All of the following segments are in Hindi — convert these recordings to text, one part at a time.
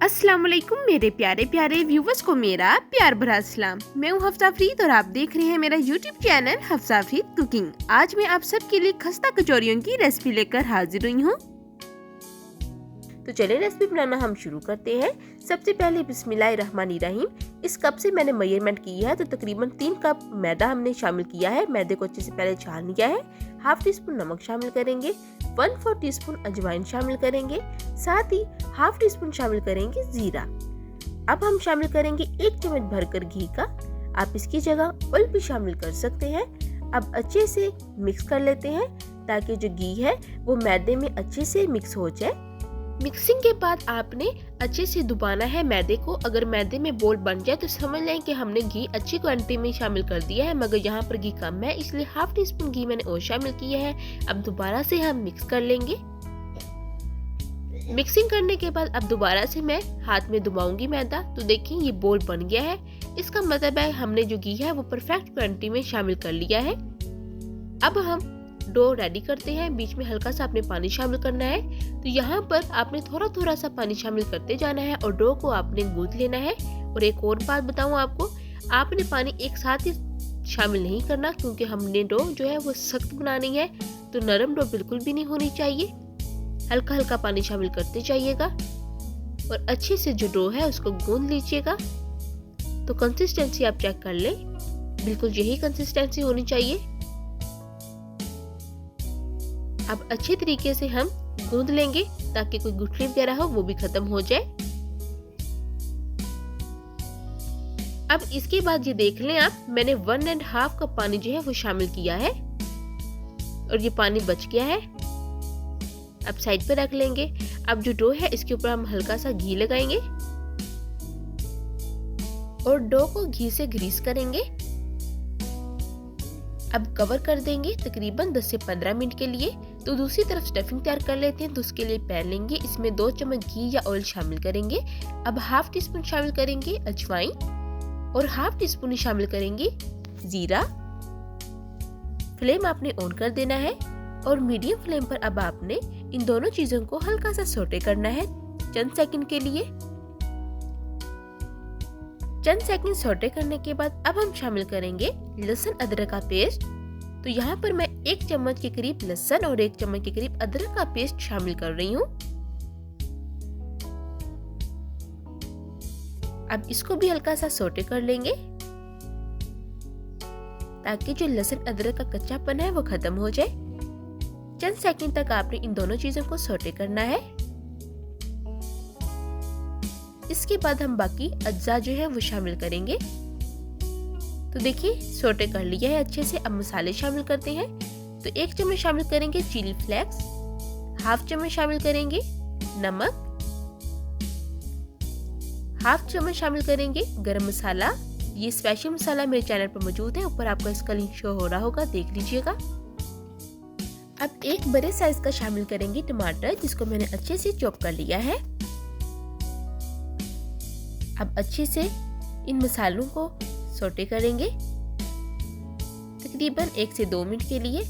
अस्सलाम वालेकुम मेरे प्यारे प्यारे व्यूवर्स को मेरा प्यार भरा सलाम। मैं हूँ हफ्सा फरीद और आप देख रहे हैं मेरा YouTube channel Hafsa Farid cooking. आज मैं आप सबके लिए खस्ता कचौरियों की रेसिपी लेकर हाजिर हुई हूँ। तो चलिए रेसिपी बनाना हम शुरू करते हैं। सबसे पहले बिस्मिल्लाहिर्रहमानिर्रहीम। इस कप से मैंने मेजरमेंट की है तो तकरीबन 3 कप मैदा हमने शामिल किया है। मैदे को अच्छे से पहले छान लिया है। हाफ टी स्पून नमक शामिल करेंगे, 1/4 टीस्पून अजवाइन शामिल करेंगे, साथ ही हाफ टी स्पून शामिल करेंगे जीरा। अब हम शामिल करेंगे 1 चम्मच भरकर घी का। आप इसकी जगह ऑयल भी शामिल कर सकते हैं। अब अच्छे से मिक्स कर लेते हैं ताकि जो घी है वो मैदे में अच्छे से मिक्स हो जाए। मिक्सिंग के बाद आपने अच्छे से दबाना है मैदे को। अगर मैदे में बोल बन जाए तो समझ लें कि हमने घी अच्छी क्वांटिटी में शामिल कर दिया है, मगर यहाँ पर घी कम है इसलिए हाफ टी स्पून घी मैंने और शामिल किया है। अब दोबारा से हम मिक्स कर लेंगे। मिक्सिंग करने के बाद अब दोबारा से मैं हाथ में दबाऊंगी मैदा। तो देखिए ये बोल बन गया है। इसका मतलब है हमने जो घी है वो परफेक्ट क्वांटिटी में शामिल कर लिया है। अब हम डो रेडी करते हैं। बीच में हल्का सा आपने पानी शामिल करना है। तो यहाँ पर आपने थोड़ा थोड़ा सा पानी शामिल करते जाना है और डो को आपने गूंथ लेना है। और एक और बात बताऊँ आपको, आपने पानी एक साथ ही शामिल नहीं करना क्योंकि हमने डो जो है वो सख्त बनानी है, तो नरम डो बिल्कुल भी नहीं होनी चाहिए। हल्का हल्का पानी शामिल करते जाइएगा और अच्छे से जो डो है उसको गूंथ लीजिएगा। तो कंसिस्टेंसी आप चेक कर लें, बिल्कुल यही कंसिस्टेंसी होनी चाहिए। अब अच्छे तरीके से हम गूंथ लेंगे ताकि कोई गुठली वगैरह हो वो भी खत्म हो जाए। अब इसके बाद ये देख लें आप, मैंने 1.5 कप पानी जो है वो शामिल किया है और ये पानी बच गया है। अब साइड पे रख लेंगे। अब जो डो है इसके ऊपर हम हल्का सा घी लगाएंगे और डो को घी से ग्रीस करेंगे। अब कवर कर देंगे तकरीबन 10 से 15 मिनट के लिए। तो दूसरी तरफ स्टफिंग तैयार कर लेते हैं। तो उसके लिए पैन लेंगे, इसमें 2 चम्मच घी या ऑयल शामिल करेंगे। अब हाफ टी स्पून शामिल करेंगे अजवाइन और हाफ टी स्पून शामिल करेंगे जीरा। फ्लेम आपने ऑन कर देना है और मीडियम फ्लेम पर अब आपने इन दोनों चीजों को हल्का सा सौटे करना है चंद सेकंड के लिए। चंद सेकंड सौटे करने के बाद अब हम शामिल करेंगे लहसुन अदरक का पेस्ट। तो यहाँ पर मैं 1 चम्मच के करीब लहसुन और 1 चम्मच के करीब अदरक का पेस्ट शामिल कर रही हूँ। अब इसको भी हल्का सा सौटे कर लेंगे ताकि जो लहसुन अदरक का कच्चापन है वो खत्म हो जाए। चंद सेकंड तक आपने इन दोनों चीजों को सौटे करना है। इसके बाद हम बाकी अज्जा जो है वो शामिल करेंगे। तो देखिए सौटे कर लिया है अच्छे से। अब मसाले शामिल करते हैं। तो 1 चम्मच शामिल करेंगे चिली फ्लेक्स, हाफ चम्मच शामिल करेंगे नमक, हाफ चम्मच शामिल करेंगे गरम मसाला। ये स्पेशल मसाला मेरे चैनल पर मौजूद है, ऊपर आपको इसका लिंक शो हो रहा होगा, देख लीजिएगा। अब एक बड़े साइज का शामिल करेंगे टमाटर, जिसको मैंने अच्छे से चॉप कर लिया है। अब अच्छे से इन मसालों को सौटे करेंगे तकरीबन 1 से 2 मिनट के लिए।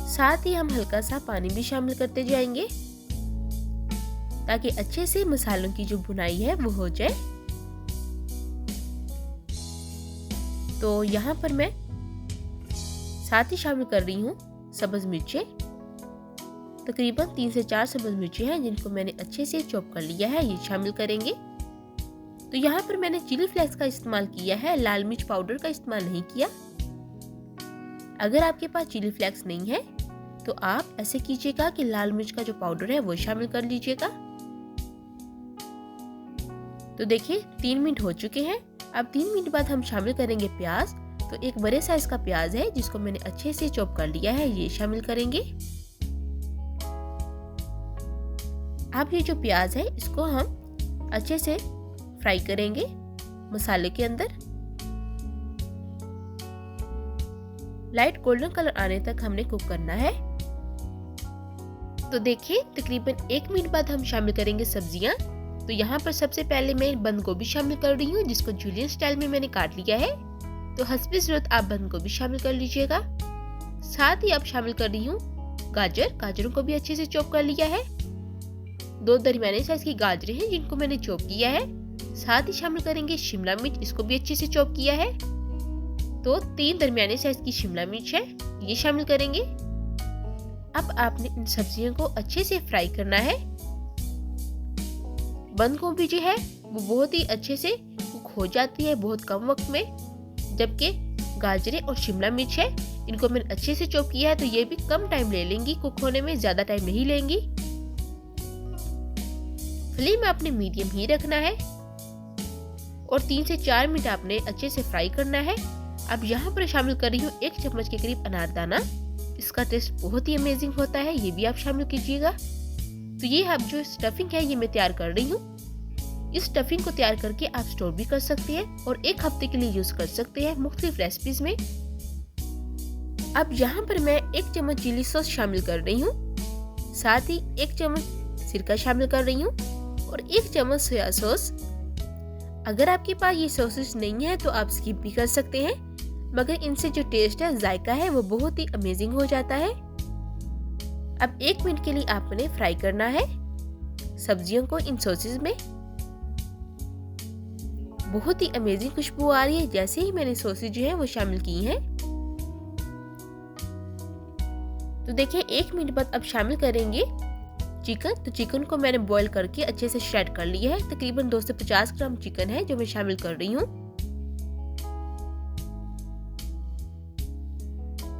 साथ ही हम हल्का सा पानी भी शामिल करते जाएंगे ताकि अच्छे से मसालों की जो भुनाई है वो हो जाए। तो यहाँ पर मैं साथ ही शामिल कर रही हूँ सब्ज मिर्चें। तकरीबन 3 से 4 सब्ज मिर्चें हैं जिनको मैंने अच्छे से चॉप कर लिया है, ये शामिल करेंगे। तो यहाँ पर मैंने चिली फ्लेक्स का इस्तेमाल किया है, लाल मिर्च पाउडर का इस्तेमाल नहीं किया। अगर आपके पास चिली फ्लेक्स नहीं है तो आप ऐसे कीजिएगा कि लाल मिर्च का जो पाउडर है वो शामिल कर लीजिएगा। तो देखिए 3 मिनट हो चुके हैं। अब 3 मिनट बाद हम शामिल करेंगे प्याज। तो एक बड़े साइज का प्याज है जिसको मैंने अच्छे से चॉप कर लिया है, ये शामिल करेंगे। अब ये जो प्याज है इसको हम अच्छे से फ्राई करेंगे मसाले के अंदर। लाइट गोल्डन कलर आने तक हमने कुक करना है। तो देखिए तकरीबन 1 मिनट बाद हम शामिल करेंगे सब्जियां। तो यहाँ पर सबसे पहले मैं बंद गोभी शामिल कर रही हूँ, जिसको जूलियन स्टाइल में मैंने काट लिया है। तो हस्बे ज़रूरत आप बंद गोभी शामिल कर लीजिएगा। साथ ही अब शामिल कर रही हूँ गाजर। गाजरों को भी अच्छे से चॉप कर लिया है। 2 दरमियाने साइज की गाजरें हैं जिनको मैंने चॉप किया है। साथ ही शामिल करेंगे शिमला मिर्च, इसको भी अच्छे से चॉप किया है। तो 3 दरमियाने साइज की शिमला मिर्च है, ये शामिल करेंगे। अब आपने इन सब्जियों को अच्छे से फ्राई करना है। बंद गोभी जो है वो बहुत ही अच्छे से कुक हो जाती है बहुत कम वक्त में, जबकि गाजरें और शिमला मिर्च है इनको मैंने अच्छे से चॉप किया है, तो ये भी कम टाइम ले लेंगी कुक होने में, ज्यादा टाइम नहीं लेंगी। फ्लेम आपने मीडियम ही रखना है और 3 से 4 मिनट आपने अच्छे से फ्राई करना है। अब यहाँ पर शामिल कर रही हूँ 1 चम्मच के करीब अनारदाना, इसका टेस्ट बहुत ही अमेजिंग होता है, ये भी आप शामिल कीजिएगा। तो ये अब जो स्टफिंग है ये मैं तैयार कर रही हूँ। इस स्टफिंग को तैयार करके आप स्टोर भी कर सकते हैं और 1 हफ्ते के लिए यूज कर सकते हैं मुख्तलिफ रेसिपीज में। अब यहाँ पर मैं 1 चम्मच चिली सॉस शामिल कर रही हूँ, साथ ही 1 चम्मच सिरका शामिल कर रही हूँ और 1 चम्मच सोया सॉस। अगर आपके पास ये सॉसेस नहीं है तो आप स्किप भी कर सकते हैं, मगर इनसे जो टेस्ट है, जायका है, वो बहुत ही अमेजिंग हो जाता है। अब 1 मिनट के लिए आपने फ्राई करना है सब्जियों को इन सॉसेस में। बहुत ही अमेजिंग खुशबू आ रही है जैसे ही मैंने सॉसेज जो है वो शामिल की हैं। तो देखिए 1 मिनट बाद अब शामिल करेंगे चिकन। तो चिकन को मैंने बॉईल करके अच्छे से श्रेड कर लिया है। तकरीबन 250 ग्राम चिकन है जो मैं शामिल कर रही हूँ।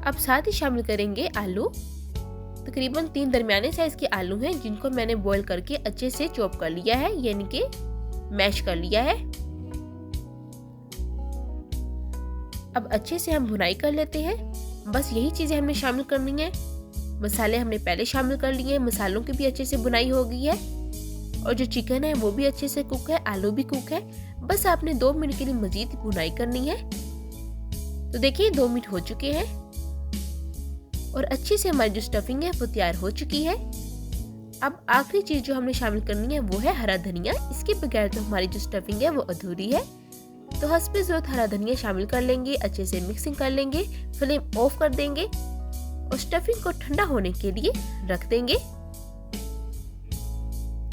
अब साथ ही शामिल करेंगे आलू। तकरीबन 3 दरमियाने साइज के आलू हैं जिनको मैंने बॉईल करके अच्छे से चॉप कर लिया है, यानी कि मैश कर लिया है। अब अच्छे से हम भुनाई कर लेते हैं। बस यही चीजें हमें शामिल करनी है। मसाले हमने पहले शामिल कर लिए हैं, मसालों की भी अच्छे से भुनाई हो गई है और जो चिकन है वो भी अच्छे से कुक है, आलू भी कुक है। बस आपने 2 मिनट के लिए मजीद भुनाई करनी है। तो देखिए 2 मिनट हो चुके हैं और अच्छे से हमारी जो स्टफिंग है वो तैयार हो चुकी है। अब आखिरी चीज जो हमने शामिल करनी है वो है हरा धनिया। इसके बगैर तो हमारी जो स्टफिंग है वो अधूरी है। तो हस्बे ज़रूरत हरा धनिया शामिल कर लेंगे, अच्छे से मिक्सिंग कर लेंगे, फ्लेम ऑफ कर देंगे और स्टफिंग को ठंडा होने के लिए रख देंगे।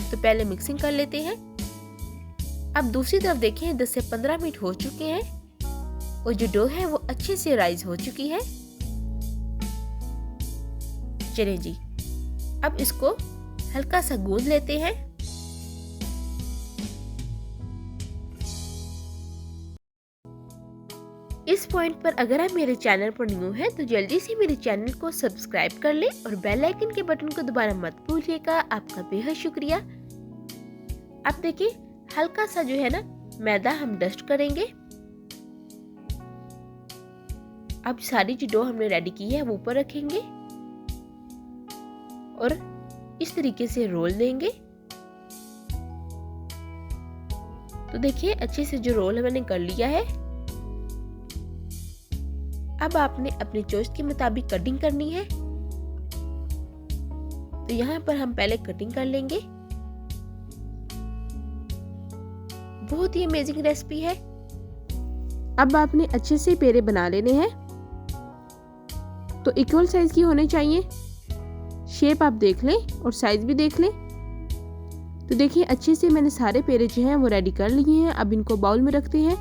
तो पहले मिक्सिंग कर लेते हैं। अब दूसरी तरफ देखें 10 से 15 मिनट हो चुके हैं और जो डो है वो अच्छे से राइज हो चुकी है। चलें जी, अब इसको हल्का सा गूंद लेते हैं। इस पॉइंट पर अगर आप मेरे चैनल पर न्यू हैं तो जल्दी से मेरे चैनल को सब्सक्राइब कर लें और बेल आइकन के बटन को दबाना मत भूलिएगा। आपका बेहद शुक्रिया। अब देखिए हल्का सा जो है ना मैदा हम डस्ट करेंगे। अब सारी जो डो हमने रेडी की है वो ऊपर रखेंगे और इस तरीके से रोल देंगे। तो देखिए अच्छे से जो रोल मैंने कर लिया है। अब आपने अपने चॉइस के मुताबिक कटिंग करनी है। तो यहाँ पर हम पहले कटिंग कर लेंगे। बहुत ही अमेजिंग रेसिपी है। अब आपने अच्छे से पेड़े बना लेने हैं। तो इक्वल साइज की होने चाहिए। शेप आप देख लें और साइज भी देख लें। तो देखिए अच्छे से मैंने सारे पेड़े जो हैं वो रेडी कर लिए हैं। अब इनको बाउल में रखते हैं।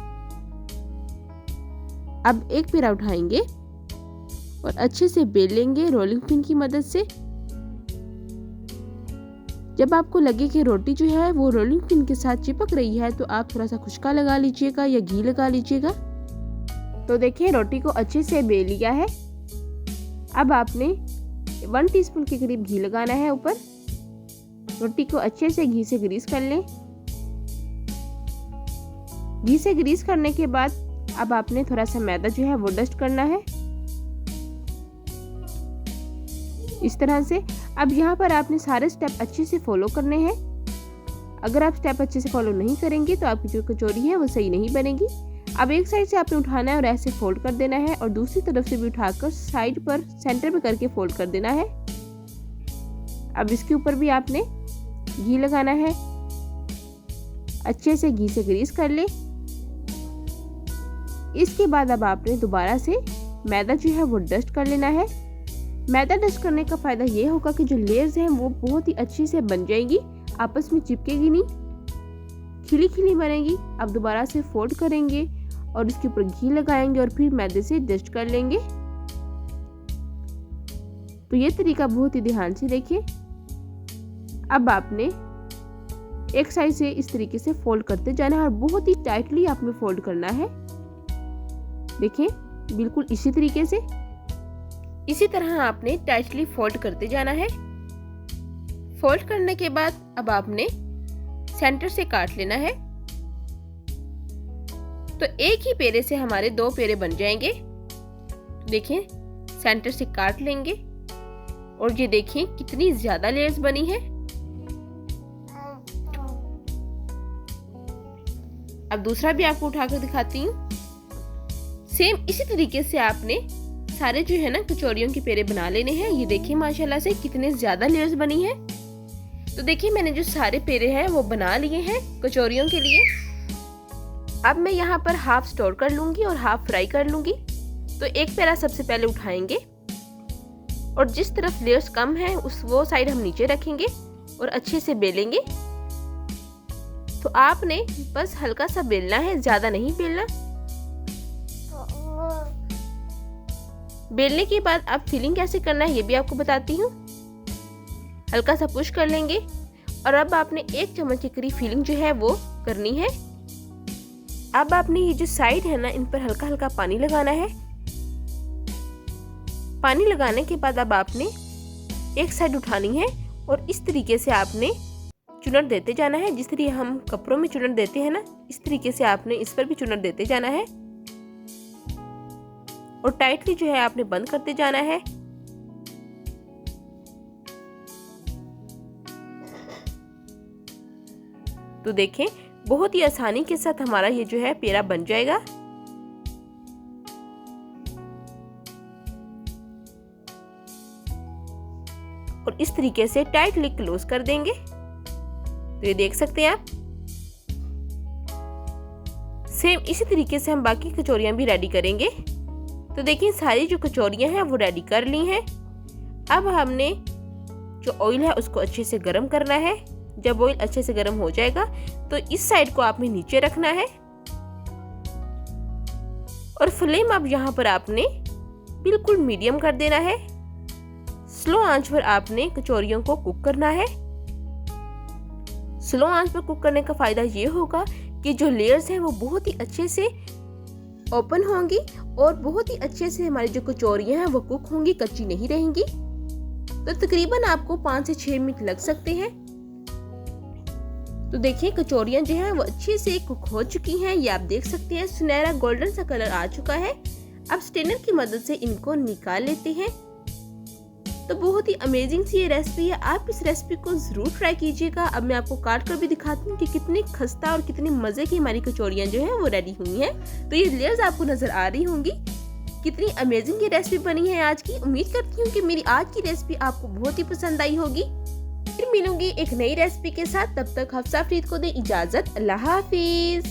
अब एक पेड़ा उठाएंगे और अच्छे से बेल लेंगे रोलिंग पिन की मदद से। जब आपको लगे कि रोटी जो है वो रोलिंग पिन के साथ चिपक रही है तो आप थोड़ा सा खुशका लगा लीजिएगा या घी लगा लीजिएगा। तो देखिए रोटी को अच्छे से बेल लिया है। अब आपने 1 टीस्पून के करीब घी लगाना है ऊपर। रोटी को अच्छे से घी से ग्रीस कर लें। घी से ग्रीस करने के बाद अब आपने थोड़ा सा मैदा जो है वो डस्ट करना है इस तरह से। अब यहाँ पर आपने सारे स्टेप अच्छे से फॉलो करने हैं। अगर आप स्टेप अच्छे से फॉलो नहीं करेंगे तो आपकी जो कचौरी है वो सही नहीं बनेगी। अब एक साइड से आपने उठाना है और ऐसे फोल्ड कर देना है और दूसरी तरफ से भी उठाकर साइड पर सेंटर पे करके फोल्ड कर देना है। अब इसके ऊपर भी आपने घी लगाना है। अच्छे से घी से ग्रीस कर ले। इसके बाद अब आपने दोबारा से मैदा जो है वो डस्ट कर लेना है। मैदा डस्ट करने का फायदा ये होगा कि जो लेयर्स हैं वो बहुत ही अच्छे से बन जाएंगी। आपस में चिपकेगी नहीं, खिली खिली बनेगी। आप दोबारा से फोल्ड करेंगे और इसके ऊपर घी लगाएंगे और फिर मैदे से डस्ट कर लेंगे। तो ये तरीका बहुत ही ध्यान से देखिए। अब आपने एक साइड से इस तरीके से फोल्ड करते जाना है और बहुत ही टाइटली आपने फोल्ड करना है। देखिए बिल्कुल इसी तरीके से, इसी तरह आपने टाइटली फोल्ड करते जाना है। फोल्ड करने के बाद अब आपने सेंटर से काट लेना है। तो एक ही पेरे से हमारे 2 पेरे बन जाएंगे। देखिए सेंटर से काट लेंगे और ये देखिए कितनी ज्यादा लेयर्स बनी है। अब दूसरा भी आपको उठाकर दिखाती हूँ। सेम इसी तरीके से आपने सारे जो है ना कचौरियों के पेरे बना लेने हैं। ये देखिए माशाल्लाह से कितने ज्यादा लेयर्स बनी है। तो देखिए मैंने जो सारे पेरे हैं वो बना लिए हैं कचौरियों के लिए। अब मैं यहाँ पर हाफ स्टोर कर लूंगी और हाफ फ्राई कर लूंगी। तो एक पेरा सबसे पहले उठाएंगे और जिस तरफ लेयर्स कम है वो साइड हम नीचे रखेंगे और अच्छे से बेलेंगे। तो आपने बस हल्का सा बेलना है, ज्यादा नहीं बेलना। बेलने के बाद अब फिलिंग कैसे करना है ये भी आपको बताती हूँ। हल्का सा पुश कर लेंगे और अब आपने 1 चम्मच के करीब फिलिंग जो है वो करनी है। अब आपने ये जो साइड है ना इन पर हल्का हल्का पानी लगाना है। पानी लगाने के बाद अब आपने एक साइड उठानी है और इस तरीके से आपने चुनर देते जाना है। जिस तरीके हम कपड़ों में चुनर देते हैं ना, इस तरीके से आपने इस पर भी चुनर देते जाना है और टाइटली जो है आपने बंद करते जाना है। तो देखें बहुत ही आसानी के साथ हमारा ये जो है पेड़ा बन जाएगा। और इस तरीके से टाइटली क्लोज कर देंगे। तो ये देख सकते हैं आप। सेम इसी तरीके से हम बाकी कचौरियां भी रेडी करेंगे। तो देखिए सारी जो कचौरियां हैं वो रेडी कर ली हैं। अब हमने जो ऑयल है उसको अच्छे से गर्म करना है। जब ऑयल अच्छे से गर्म हो जाएगा तो इस साइड को आपने नीचे रखना है और फ्लेम अब यहाँ पर आपने बिल्कुल मीडियम कर देना है। स्लो आंच पर आपने कचौरियों को कुक करना है। स्लो आंच पर कुक करने का फायदा ये होगा कि जो लेयर्स हैं वो बहुत ही अच्छे से ओपन होंगी और बहुत ही अच्छे से हमारी जो कचौरियां हैं वो कुक होंगी, कच्ची नहीं रहेंगी। तो तकरीबन आपको 5 से 6 मिनट लग सकते हैं। तो देखिए कचौरियां जो हैं वो अच्छे से कुक हो चुकी हैं। ये आप देख सकते हैं सुनहरा गोल्डन सा कलर आ चुका है। अब स्ट्रेनर की मदद से इनको निकाल लेते हैं। तो बहुत ही अमेजिंग सी ये रेसिपी है। आप इस रेसिपी को जरूर ट्राई कीजिएगा। अब मैं आपको काट कर भी दिखाती हूँ कि कितनी खस्ता और कितनी मजे की हमारी कचौरियां जो हैं वो रेडी हुई हैं। तो ये लेयर्स आपको नजर आ रही होंगी। कितनी अमेजिंग ये रेसिपी बनी है आज की। उम्मीद करती हूँ कि मेरी आज की रेसिपी आपको बहुत ही पसंद आई होगी। फिर मिलूंगी एक नई रेसिपी के साथ। तब तक हफ्सा फरीद को दे इजाजत। अल्लाह हाफिज।